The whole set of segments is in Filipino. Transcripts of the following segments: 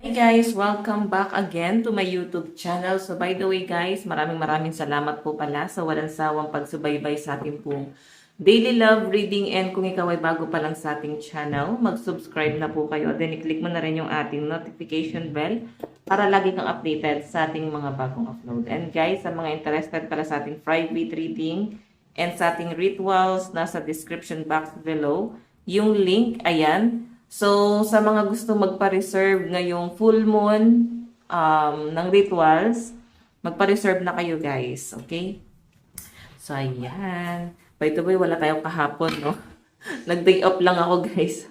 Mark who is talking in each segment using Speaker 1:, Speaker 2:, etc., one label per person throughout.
Speaker 1: Hey guys, welcome back again to my YouTube channel. So by the way guys, maraming salamat po pala sa walang sawang pagsubaybay sa ating pong daily love reading, and kung ikaw ay bago pa lang sa ating channel, mag-subscribe na po kayo. Then i-click mo na rin yung ating notification bell para lagi kang updated sa ating mga bagong upload. And guys, sa mga interested pala sa ating private reading and sa ating rituals, nasa description box below. Yung link, ayan. So, sa mga gusto magpa-reserve ngayong full moon ng rituals, magpa-reserve na kayo guys, okay? So, ayan. By the way, wala tayong kahapon, no? Nag-day off lang ako guys.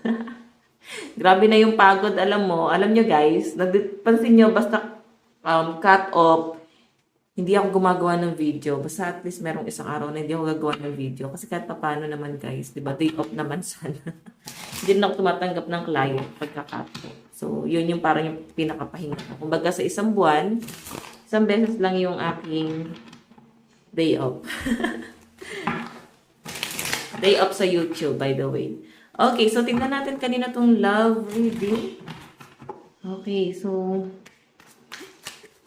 Speaker 1: Grabe na yung pagod, alam mo. Alam nyo guys, pansin nyo, basta cut off, hindi ako gumagawa ng video. Basta at least merong isang araw na hindi ako gagawa ng video. Kasi kahit pa paano naman guys, di ba? Day off naman sana. Hindi na ako tumatanggap ng client pagka-cut off. So, yun yung parang yung pinakapahinga ko. Kumbaga sa isang buwan, isang beses lang yung aking day off. Day off sa YouTube, by the way. Okay, so tingnan natin kanina tong love reading. Okay, so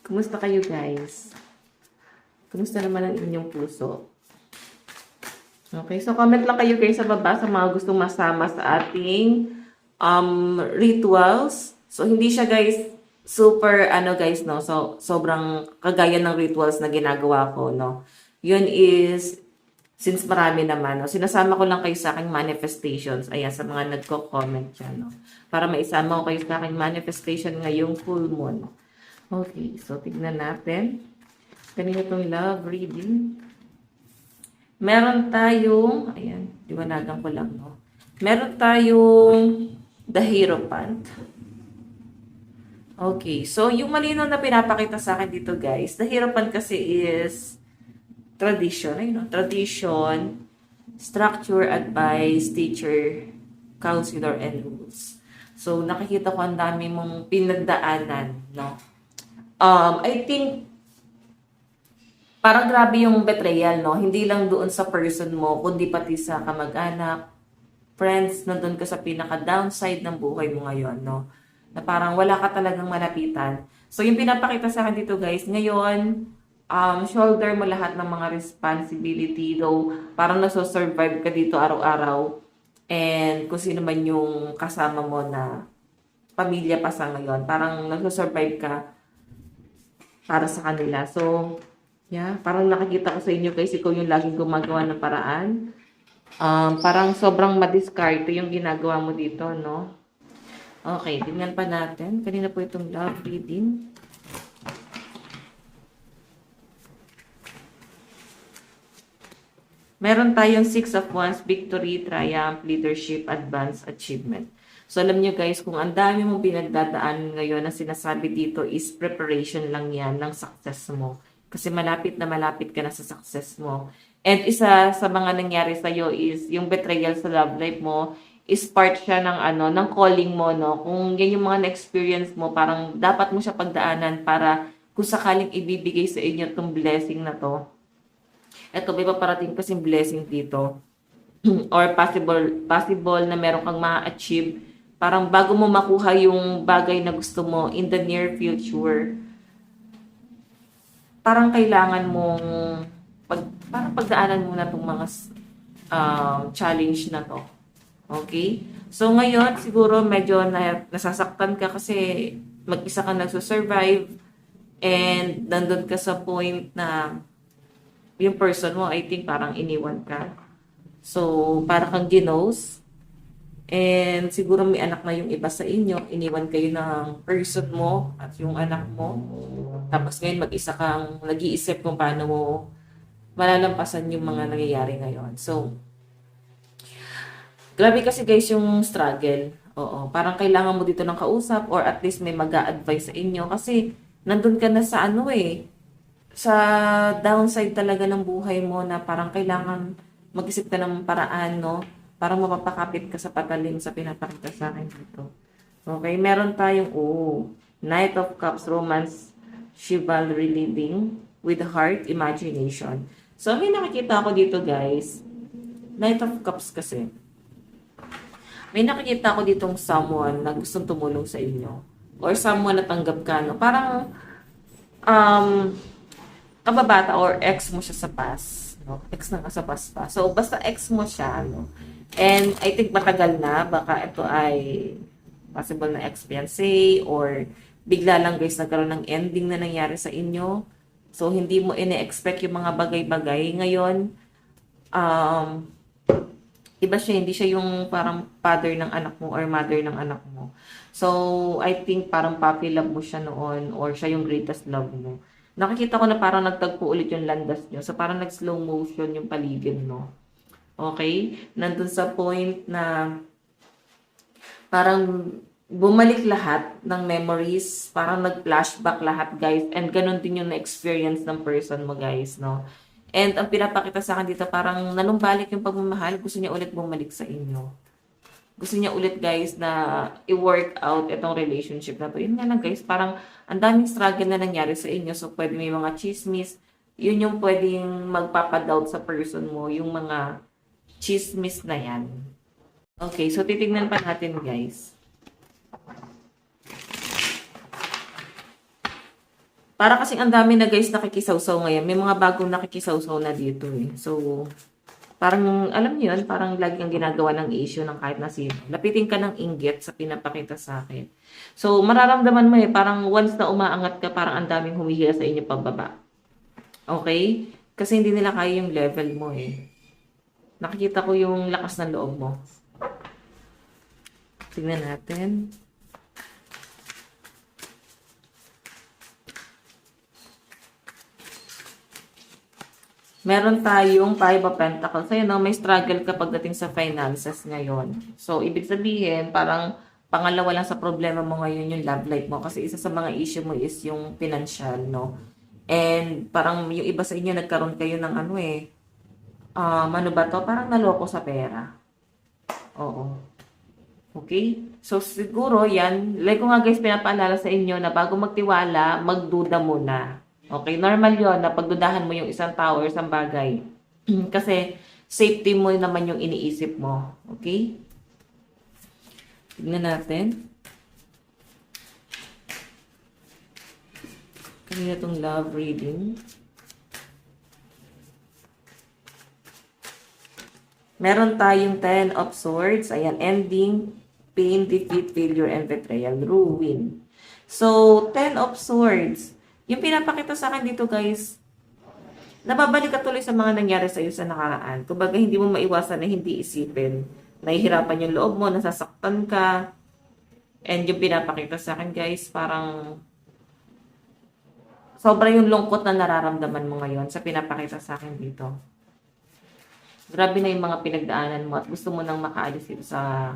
Speaker 1: kumusta kayo guys? Kumusta naman ang inyong puso? Okay, so comment lang kayo guys sa baba sa mga gustong masama sa ating rituals. So hindi siya guys super guys, no. So sobrang kagaya ng rituals na ginagawa ko, no. Yun is since marami naman, no. Sinasama ko lang kayo sa aking manifestations. Ayan, sa mga nagko-comment dyan, no. Para maisama ko kayo sa aking manifestation ngayong full moon. Okay, so tignan natin. Kanina itong love reading. Meron tayong, ayan, liwanagan ko lang, no? Meron tayong The Hierophant. Okay, so yung malinaw na pinapakita sa akin dito, guys, The Hierophant kasi is tradition, ayun, no? Tradition, structure, advice, teacher, counselor, and rules. So, nakikita ko ang dami mong pinagdaanan, no? I think, parang grabe yung betrayal, no? Hindi lang doon sa person mo, kundi pati sa kamag-anak, friends, nandun ka sa pinaka-downside ng buhay mo ngayon, no? Na parang wala ka talagang malapitan. So, yung pinapakita sa akin dito, guys, ngayon, shoulder mo lahat ng mga responsibility, though parang nasa-survive ka dito araw-araw. And kung sino man yung kasama mo na pamilya pa sa ngayon, parang nasa-survive ka para sa kanila. So, yeah, parang nakikita ko sa inyo guys, ikaw yung laging gumagawa ng paraan. Parang sobrang madiskarte yung ginagawa mo dito, no? Okay, tingnan pa natin. Kanina po itong love reading. Meron tayong 6 of Wands, victory, triumph, leadership, advance, achievement. So, alam nyo guys, kung ang dami mong pinagdadaan ngayon na sinasabi dito is preparation lang yan ng success mo. Kasi malapit na malapit ka na sa success mo. And isa sa mga nangyari sa'yo is yung betrayal sa love life mo is part siya ng ng calling mo, no? Kung yan yung mga na-experience mo, parang dapat mo siya pagdaanan para kung sakaling ibibigay sa inyo itong blessing na to. Ito, may paparating kasing blessing dito. Or possible na meron kang ma-achieve. Parang bago mo makuha yung bagay na gusto mo in the near future, parang kailangan mong parang pagdaanan muna itong mga challenge na to. Okay? So, ngayon, siguro medyo nasasaktan ka kasi mag-isa ka nagsusurvive and nandun ka sa point na yung person mo, I think, parang iniwan ka. So, parang kang ginos. And siguro may anak na yung iba sa inyo, iniwan kayo ng person mo at yung anak mo. Tapos ngayon mag-isa kang nag-iisip kung paano mo malalampasan yung mga nangyayari ngayon. So, grabe kasi guys yung struggle. Oo, parang kailangan mo dito ng kausap or at least may mag-a-advise sa inyo kasi nandun ka na sa sa downside talaga ng buhay mo na parang kailangan mag-isip ka ng paraan, no? Parang mapapakapit ka sa patalim sa pinapakita sa akin dito. Okay, meron tayong, Knight of Cups, Romance, Chivalry Living, with Heart, Imagination. So, may nakikita ako dito, guys. Knight of Cups kasi. May nakikita ko ditong someone na gustong tumulong sa inyo. Or someone na tanggap ka, no? Parang, um, kababata or ex mo siya sa past. No? Ex na ka sa past pa. So, basta ex mo siya, no? And I think matagal na. Baka ito ay possible na ex-fiancé or bigla lang guys nagkaroon ng ending na nangyari sa inyo. So, hindi mo ine-expect yung mga bagay-bagay. Ngayon, iba siya, hindi siya yung parang father ng anak mo or mother ng anak mo. So, I think parang puppy love mo siya noon or siya yung greatest love mo. Nakikita ko na parang nagtagpo ulit yung landas nyo. So, parang nag-slow motion yung paligid, no? Okay? Nandun sa point na parang bumalik lahat ng memories, parang nag-flashback lahat, guys. And ganun din yung na-experience ng person mo, guys, no? And ang pinapakita sa akin dito, parang nanumbalik yung pagmamahal. Gusto niya ulit bumalik sa inyo. Gusto niya ulit, guys, na i-work out itong relationship na to. Yun nga lang, guys, parang ang daming struggle na nangyari sa inyo. So, pwede may mga chismis. Yun yung pwedeng magpapadoubt sa person mo. Yung mga chismis na yan. Okay, so titignan pa natin, guys. Para kasing ang dami na guys nakikisawsaw ngayon. May mga bagong nakikisawsaw na dito eh. So, parang, alam niyo yun, parang lagi kang ginagawa ng issue ng kahit na sino. Lapitin ka ng inggit sa pinapakita sa akin. So, mararamdaman mo eh, parang once na umaangat ka, parang ang daming humihila sa inyo pababa. Okay? Kasi hindi nila kaya yung level mo eh. Nakikita ko yung lakas ng loob mo. Tingnan natin. Meron tayong Five of Pentacles. Ayun, no, may struggle ka pagdating sa finances ngayon. So, ibig sabihin, parang pangalawa lang sa problema mo ngayon yung love life mo. Kasi isa sa mga issue mo is yung financial, no? And parang yung iba sa inyo, nagkaroon kayo ng ano eh. Ano ba to? Parang naloko sa pera. Oo. Okay? So, siguro yan. Like ko nga guys, pinapaalala sa inyo na bago magtiwala, magduda muna. Okay, normal yon na pagdudahan mo yung isang tao or isang bagay. Kasi safety mo naman yung iniisip mo. Okay? Tignan natin. Kanina itong love reading. Meron tayong 10 of Swords. Ayan, ending, pain, defeat, failure, and betrayal. Ruin. So, 10 of Swords. Yung pinapakita sa akin dito guys, nababalik ka tuloy sa mga nangyari sa iyo sa nakaraan. Kumbaga hindi mo maiwasan na hindi isipin. Nahihirapan yung loob mo, nasasaktan ka. And yung pinapakita sa akin guys, parang sobra yung lungkot na nararamdaman mo ngayon sa pinapakita sa akin dito. Grabe na yung mga pinagdaanan mo at gusto mo nang makaalis dito sa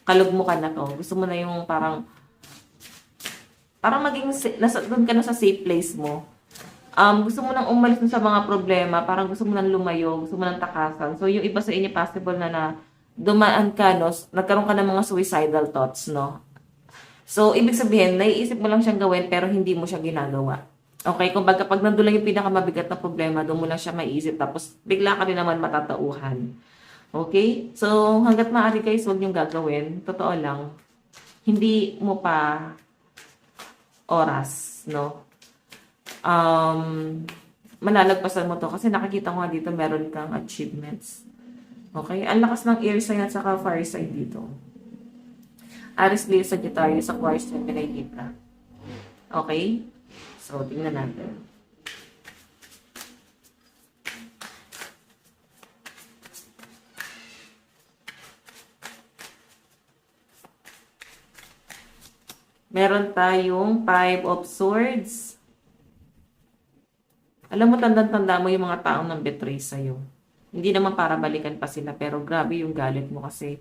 Speaker 1: kalugmukan na to. Gusto mo na yung parang maging, doon ka na sa safe place mo. Gusto mo nang umalis sa mga problema, parang gusto mo nang lumayo, gusto mo nang takasan. So, yung iba sa inyo, possible na dumaan ka, no? Nagkaroon ka ng mga suicidal thoughts, no? So, ibig sabihin, naiisip mo lang siyang gawin, pero hindi mo siya ginagawa. Okay? Kung baga, pag nandun lang yung pinakamabigat na problema, doon mo lang siya maiisip, tapos bigla ka rin naman matatauhan. Okay? So, hanggat maaari guys, huwag niyong gagawin. Totoo lang. Hindi mo pa oras, no? Malalagpasan mo to kasi nakikita ko nga dito meron kang achievements. Okay? Ang lakas ng air sign at saka fire sign dito. Aries, Leo, Sagittarius, Aquarius, Gemini, Libra. Okay? So, tingnan natin. Meron tayong Five of Swords. Alam mo, tanda-tanda mo yung mga taong nang betray sa'yo. Hindi naman para balikan pa sila, pero grabe yung galit mo kasi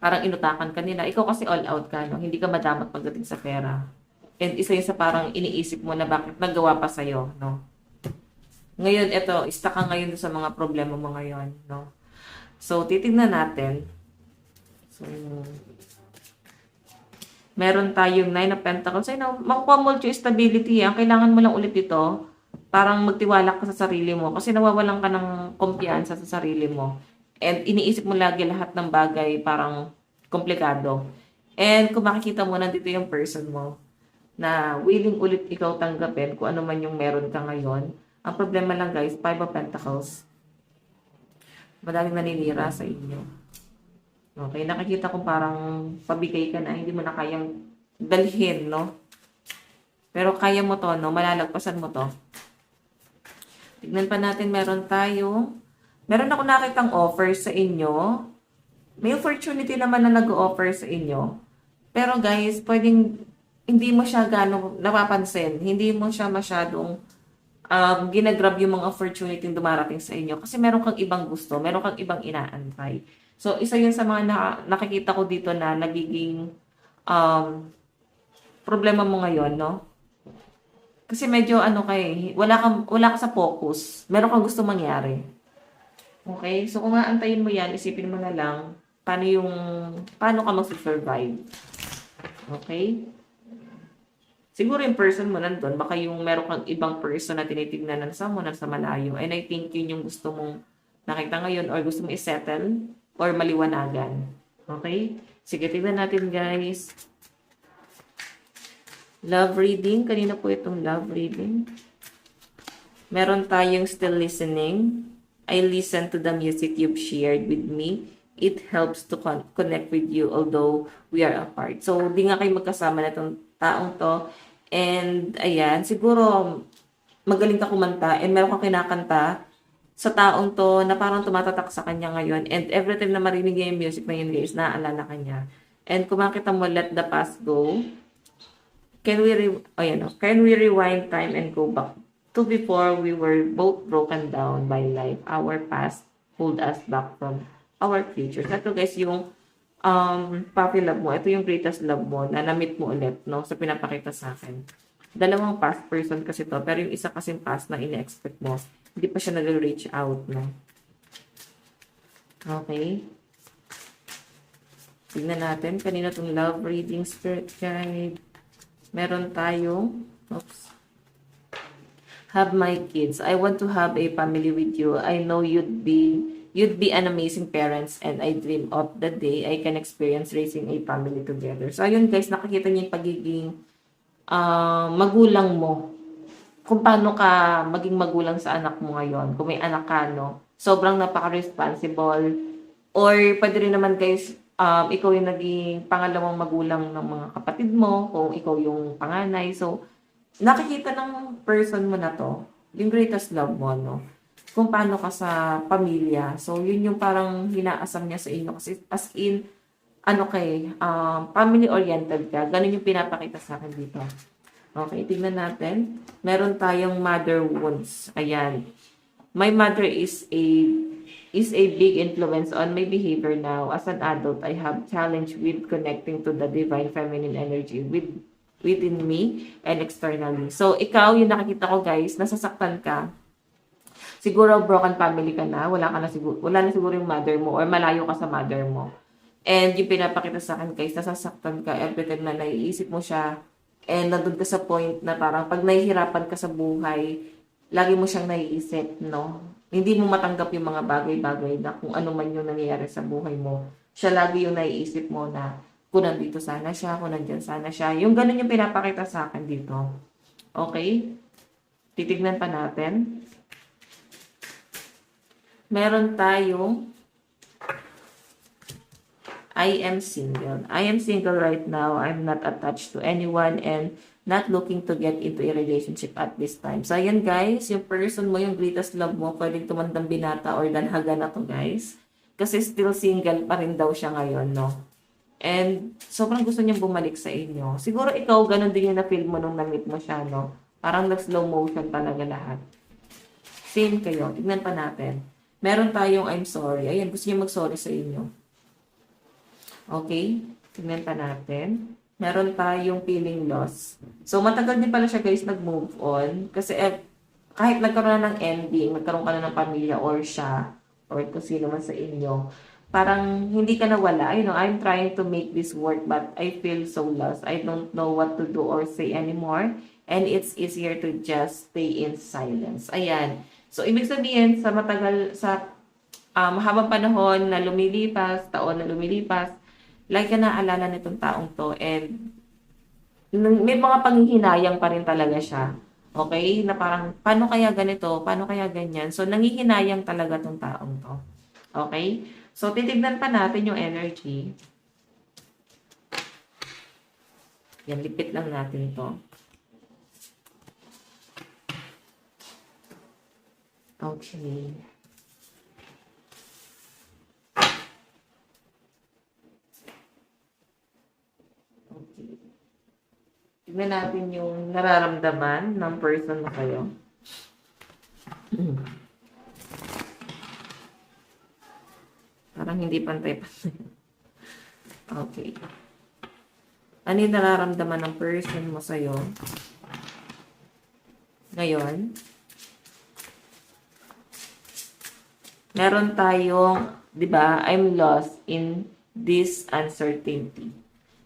Speaker 1: parang inutakan ka nila. Ikaw kasi all out ka, no? Hindi ka madamat pagdating sa pera. And isa yun sa parang iniisip mo na bakit nagawa pa sa'yo, no? Ngayon, ito, stuck ka ngayon sa mga problema mo ngayon, no? So, titignan natin. So, meron tayong 9 of Pentacles. Ay, no, makukuha mo yung stability. Ang kailangan mo lang ulit dito, parang magtiwala ka sa sarili mo kasi nawawalan ka ng kumpiyansa sa sarili mo. And iniisip mo lagi lahat ng bagay parang komplikado. And kung makikita mo, nandito yung person mo na willing ulit ikaw tanggapin kung ano man yung meron ka ngayon. Ang problema lang guys, Five of Pentacles. Madaling naninira sa inyo. Okay, nakikita ko parang pabigay ka na, hindi mo na kayang dalhin, no? Pero kaya mo to, no? Malalagpasan mo to. Tignan pa natin, meron ako nakitang offer sa inyo. May opportunity naman na nag-offer sa inyo. Pero guys, pwedeng hindi mo siya gano'ng napapansin. Hindi mo siya masyadong ginagrab yung mga opportunity yung dumarating sa inyo. Kasi meron kang ibang gusto, meron kang ibang inaantay. So, isa yun sa mga nakikita ko dito na nagiging problema mo ngayon, no? Kasi medyo wala ka sa focus. Meron kang gusto mangyari. Okay? So, kung aantayin mo yan, isipin mo na lang, paano ka mag-survive. Okay? Siguro yung person mo nandun, baka yung meron kang ibang person na tinitignan sa mo, nasa malayo. And I think yun yung gusto mong nakita ngayon or gusto mong isettle or maliwanagan. Okay? Sige, tignan natin guys. Love reading. Kanina po itong love reading. Meron tayong still listening. I listen to the music you've shared with me. It helps to connect with you although we are apart. So, di nga kayo magkasama na itong taong to. And, ayan, siguro magaling ka kumanta and meron kang kinakanta sa taong to na parang tumatatak sa kanya ngayon. And every time na marinig niya yung music na yun, guys, naaalala ka niya. And kung makita mo, let the past go. Can we rewind time and go back to before we were both broken down by life? Our past pulled us back from our future. Ito guys, yung puppy love mo. Ito yung greatest love mo na na-meet mo ulit, no? So, pinapakita sa akin. Dalawang past person kasi to. Pero yung isa kasing past na ina-expect mo, hindi pa siya nag-reach out, no? Okay. Tignan natin. Kanina itong love reading spirit guide. Meron tayong, have my kids. I want to have a family with you. I know you'd be an amazing parents and I dream of the day I can experience raising a family together. So, ayun guys, nakikita niyo yung pagiging magulang mo. Kung paano ka maging magulang sa anak mo ngayon. Kung may anak ka, no? Sobrang napaka-responsible. Or, pwede rin naman guys, ikaw yung naging pangalawang magulang ng mga kapatid mo, kung ikaw yung panganay. So, nakikita ng person mo na to, yung greatest love mo, no? Kung paano ka sa pamilya. So, yun yung parang hinaasam niya sa inyo. Kasi, as in, family-oriented ka. Ganun yung pinapakita sa akin dito. Okay, tingnan natin. Meron tayong mother wounds. Ayan. My mother is a big influence on my behavior now. As an adult, I have challenge with connecting to the divine feminine energy within me and externally. So, ikaw, yung nakikita ko guys, nasasaktan ka. Siguro broken family ka na, wala na siguro yung mother mo or malayo ka sa mother mo. And yung pinapakita sa akin guys, nasasaktan ka every time na naiisip mo siya and nandun ka sa point na parang pag nahihirapan ka sa buhay, lagi mo siyang naiisip, no? Hindi mo matanggap yung mga bagay-bagay na kung ano man yung nangyayari sa buhay mo. Siya lagi yung naiisip mo na kung nandito sana siya, kung nandyan sana siya. Yung ganun yung pinapakita sa akin dito. Okay? Titignan pa natin. Meron tayong I am single. I am single right now. I'm not attached to anyone and not looking to get into a relationship at this time. So, ayan guys, yung person mo, yung greatest love mo, pwedeng tumandang binata or danhaga na to guys. Kasi still single pa rin daw siya ngayon, no? And sobrang gusto niyang bumalik sa inyo. Siguro ikaw, ganun din yung na-feel mo nung na-meet mo siya, no? Parang nag-slow motion talaga lahat. Same kayo. Tignan pa natin. Meron tayong I'm sorry. Ayan, gusto niya mag-sorry sa inyo. Okay? Tignan pa natin. Meron tayong feeling loss. So, matagal din pala siya guys nag-move on. Kasi kahit nagkaroon na ng ending, nagkaroon ka na ng pamilya or siya, or kung sino man sa inyo, parang hindi ka nawala. You know, I'm trying to make this work but I feel so lost. I don't know what to do or say anymore. and it's easier to just stay in silence. Ayan. So, ibig sabihin, mahabang panahon na lumilipas, taon na lumilipas, lagi ka naaalala nitong taong to, and may mga panghihinayang pa rin talaga siya. Okay? Na parang, paano kaya ganito? Paano kaya ganyan? So, nanghihinayang talaga tong taong to. Okay? So, titignan pa natin yung energy. Yan, lipit lang natin to. Okay. Okay. Tignan natin yung nararamdaman ng person na kayo. Parang hindi pantay-pantay. Okay. Ano yung nararamdaman ng person mo sa'yo? Ngayon, meron tayong, di ba, I'm lost in this uncertainty.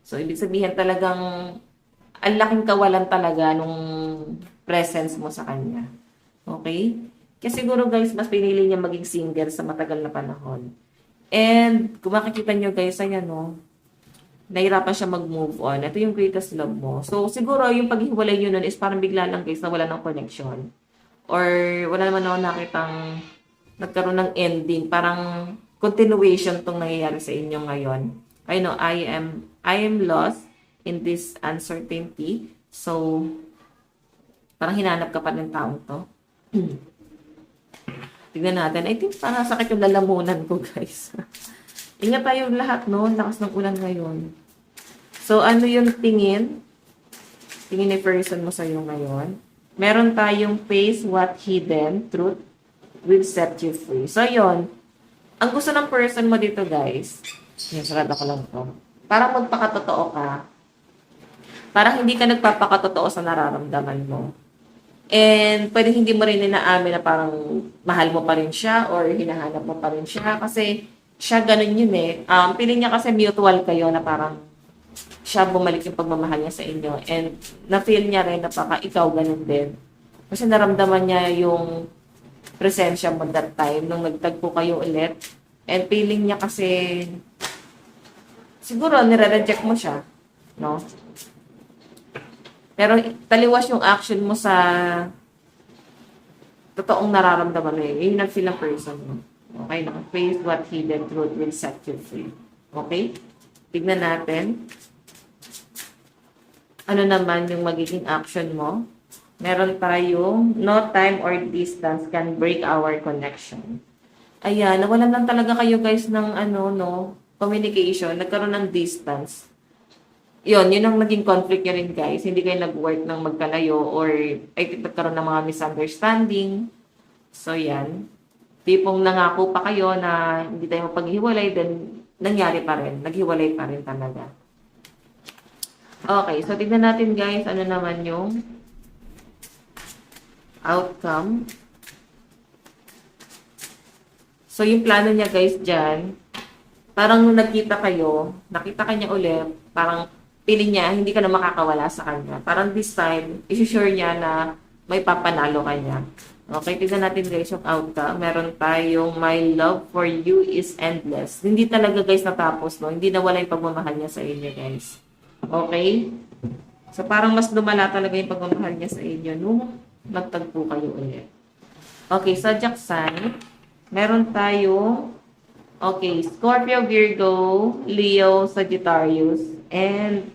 Speaker 1: So, ibig sabihin talagang ang laking kawalan talaga nung presence mo sa kanya. Okay? Kasi siguro guys, mas pinili niya maging single sa matagal na panahon. And kung makikita nyo guys, ayan no, nahirapan siya mag-move on. Ito yung greatest love mo. So, siguro yung paghiwalay nyo nun is parang bigla lang guys na wala ng connection. Or wala naman ako nakitang nagkaroon ng ending. Parang continuation tong nangyayari sa inyo ngayon. I know, I am lost in this uncertainty. So, parang hinanap ka pa ng taong to. Tignan natin. I think parang sakit yung lalamunan ko, guys. Ingat tayo lahat, no? Lakas ng ulan ngayon. So, ano yung tingin? Tingin ni person mo sa'yo ngayon. Meron tayong face what hidden truth will set you free. So, yun. Ang gusto ng person mo dito, guys. Yan, sarado ko lang to. Parang magpakatotoo ka. Parang hindi ka nagpapakatotoo sa nararamdaman mo. And pwede hindi mo rin inaamin na parang mahal mo pa rin siya or hinahanap mo pa rin siya. Kasi siya ganun yun eh. Piling niya kasi mutual kayo na parang siya bumalik yung pagmamahal niya sa inyo. And na-feel niya rin na baka ikaw ganun din. Kasi naramdaman niya yung presensya mo that time nung nagtagpo kayo ulit. And feeling niya kasi siguro nire-reject mo siya. No? Pero taliwas yung action mo sa totoong nararamdaman mo. Yung nag-feel ng person mo. Okay? Face what hidden truth will set you free. Okay? Tignan natin. Ano naman yung magiging action mo? Meron tayong no time or distance can break our connection. Ayan, nawalan lang talaga kayo guys ng communication. Nagkaroon ng distance. Yun ang naging conflict nyo rin guys. Hindi kayo nag-work ng magkalayo or nagkaroon ng mga misunderstanding. So yan. Tipong nangako pa kayo na hindi tayo mapaghiwalay, then nangyari pa rin. Naghiwalay pa rin talaga. Okay, so tignan natin guys, ano naman yung outcome. So yung plano niya guys dyan, parang nung nakita kanya ulit, parang piling niya, hindi ka na makakawala sa kanya. Parang this time, isusure niya na may papanalo kanya. Okay, tignan natin guys yung outcome. Meron tayong my love for you is endless. Hindi talaga guys natapos, no? Hindi nawala yung pagmamahal niya sa inyo guys. Okay? So parang mas lumala talaga yung pagmamahal niya sa inyo nung nagtagpo kayo ulit. Okay, zodiac sign. Meron tayong Scorpio, Virgo, Leo, Sagittarius, and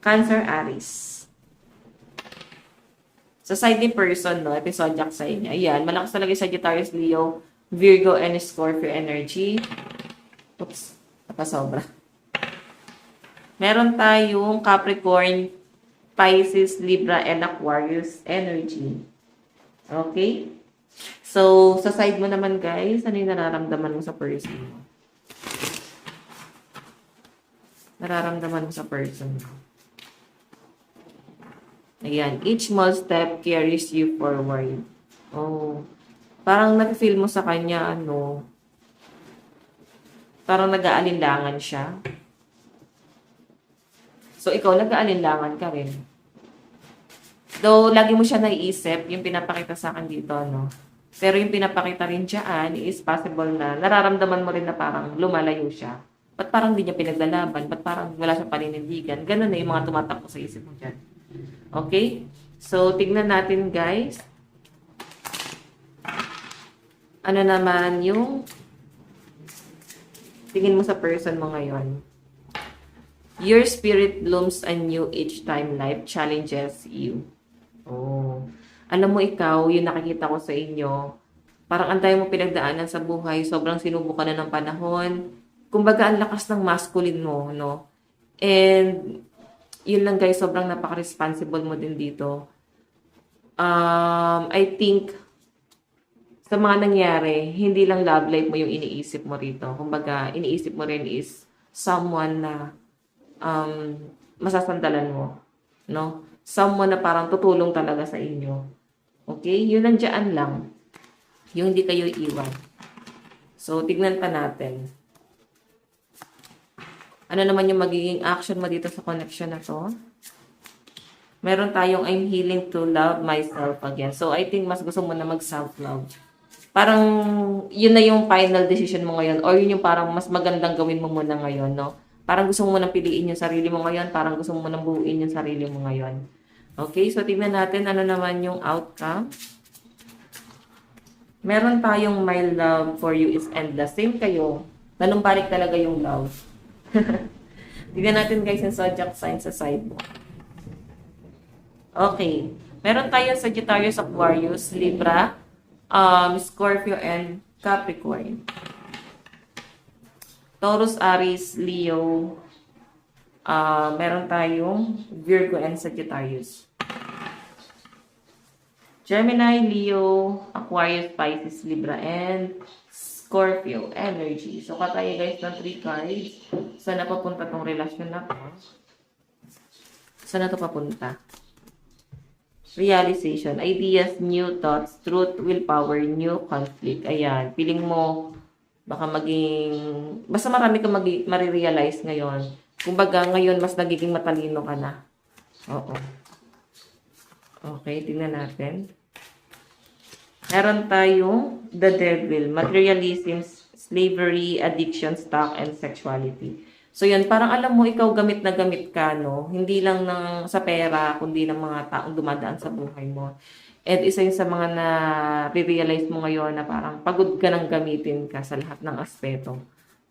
Speaker 1: Cancer, Aries. Sa side ni person, no, zodiac sign niya. Ayan, malakas talaga yung Sagittarius, Leo, Virgo, and Scorpio energy. Oops, napasobra. Meron tayong Capricorn, Pisces, Libra, and Aquarius energy. Okay? So, sa side mo naman guys, ano yung nararamdaman mo sa person mo? Nararamdaman mo sa person mo. Ayan, each small step carries you forward. Oh, parang nafe-feel mo sa kanya, parang nag-aalinlangan siya. So, ikaw, nag-aalinlangan ka rin. Though, lagi mo siya naiisip, yung pinapakita sa akin dito, no? Pero yung pinapakita rin dyan is possible na nararamdaman mo rin na parang lumalayo siya. Ba't parang hindi niya pinaglalaban? Ba't parang wala siyang paninindigan? Ganun na yung mga tumatakbo sa isip mo dyan. Okay? So, tignan natin guys. Ano naman yung tingin mo sa person mo ngayon? Your spirit blooms anew each time life challenges you. Oh. Alam mo ikaw, yung nakikita ko sa inyo, parang ang dami mo pinagdaanan sa buhay, sobrang sinubukan na ng panahon. Kumbaga, ang lakas ng masculine mo, no? And, yun lang guys, sobrang napaka-responsible mo din dito. I think, sa mga nangyari, hindi lang love life mo yung iniisip mo rito. Kumbaga, iniisip mo rin is someone na masasandalan mo, no? Someone na parang tutulong talaga sa inyo. Okay? Yun nandiyan lang. Yung hindi kayo iwan. So, tignan pa natin. Ano naman yung magiging action mo dito sa connection na to? Meron tayong I'm healing to love myself again. So, I think mas gusto mo na mag-self-love. Parang, yun na yung final decision mo ngayon. Or yun yung parang mas magandang gawin mo muna ngayon, no? Parang gusto mo nang piliin yung sarili mo ngayon. Parang gusto mo nang buuin yung sarili mo ngayon. Okay, so tignan natin ano naman yung outcome. Meron tayong my love for you is endless. Same kayo. Talumbalik talaga yung love. Tignan natin guys yung zodiac sign sa side mo. Okay. Meron tayong Sagittarius, Aquarius, Libra, Scorpio, and Capricorn. Taurus, Aries, Leo, meron tayong Virgo and Sagittarius. Gemini, Leo, Aquarius, Pisces, Libra, and Scorpio energy. So, tayo guys ng 3 cards. Saan na papunta tong relasyon na to? Saan na to papunta? Realization, ideas, new thoughts, truth, willpower, new conflict. Ayan, feeling mo, baka basta marami kang marirealize ngayon. Kumbaga, ngayon, mas nagiging matalino ka na. Oo. Okay, tingnan natin. Meron tayong The Devil, materialism, slavery, addiction, stock, and sexuality. So, yun, parang alam mo, ikaw gamit na gamit ka, no? Hindi lang sa pera, kundi ng mga taong dumadaan sa buhay mo. And isa yun sa mga na-realize mo ngayon na parang pagod ka nang gamitin ka sa lahat ng aspeto.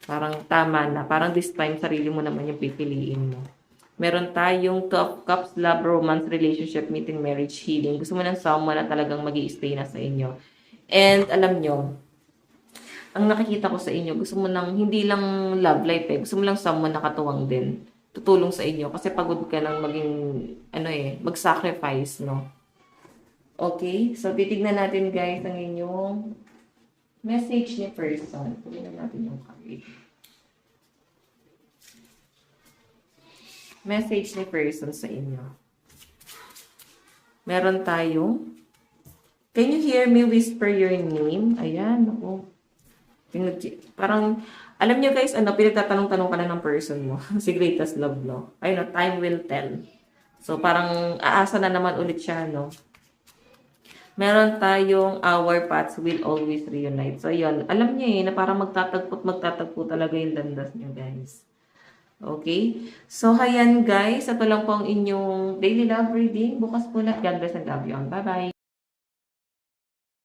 Speaker 1: Parang tama na. Parang this time, sarili mo naman yung pipiliin mo. Meron tayong 2 of Cups, love, romance, relationship, meeting, marriage, healing. Gusto mo ng someone na talagang mag-i-stay na sa inyo. And alam nyo, ang nakikita ko sa inyo, gusto mo ng hindi lang love life eh. Gusto mo lang someone na katuwang din. Tutulong sa inyo. Kasi pagod ka nang mag-sacrifice, no? Okay? So, titignan natin guys ang inyong message ni person. Tignan natin yung card. Message ni person sa inyo. Meron tayong, can you hear me whisper your name? Ayan, ako. Parang, alam nyo guys, pinagtatanong-tanong ka na ng person mo. Si greatest love, no? Ayun, time will tell. So, parang aasa na naman ulit siya, no? Meron tayong our paths will always reunite. So, yun. Alam niyo na parang magtatagpo talaga yung landas niyo, guys. Okay? So, hayan, guys. Ito lang po ang inyong daily love reading. Bukas po na. God bless and love you. Bye-bye.